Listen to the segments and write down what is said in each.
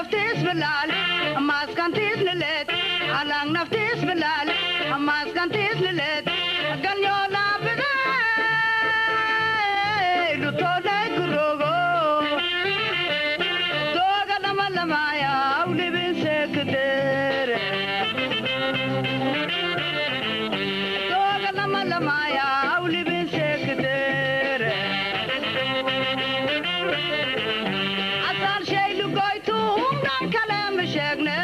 naftis belal mas kantis lelet alang naftis belal mas kantis lelet ganyo la bega lu to dai kurogo doga lama lama ya uli bin sekder doga lama lama ya uli bin sekder asal shay lu goitu umran kalam shagna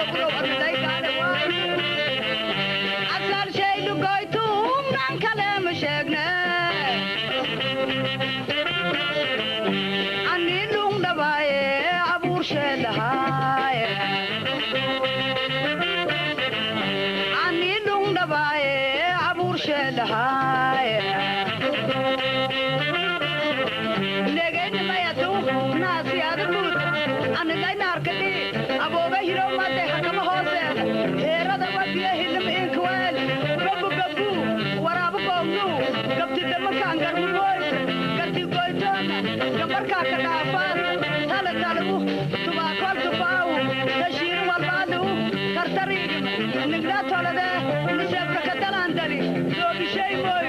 abukro adai kale wai asal shay lu goitu umran kalam shagna ani lung dabaye abur shelhay ani lung dabaye abur shelhay legay mayatu nasiyad mut an gay narkati aboga hiro mate hakama hose herada wadiya hilm inkwal gabu gabu warabu gognu gabti damakan garbu boy gati goitona gabarka kadafan tala talabu tuba kol tubaw tashir walbadu kartari nigda tolada nisabka kadalandari do bishay boy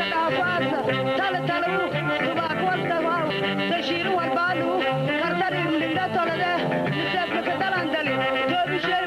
tala talabu tuba kwalta wow tashiru walbalu kartari linda tolade nisabka kadalandali do bishay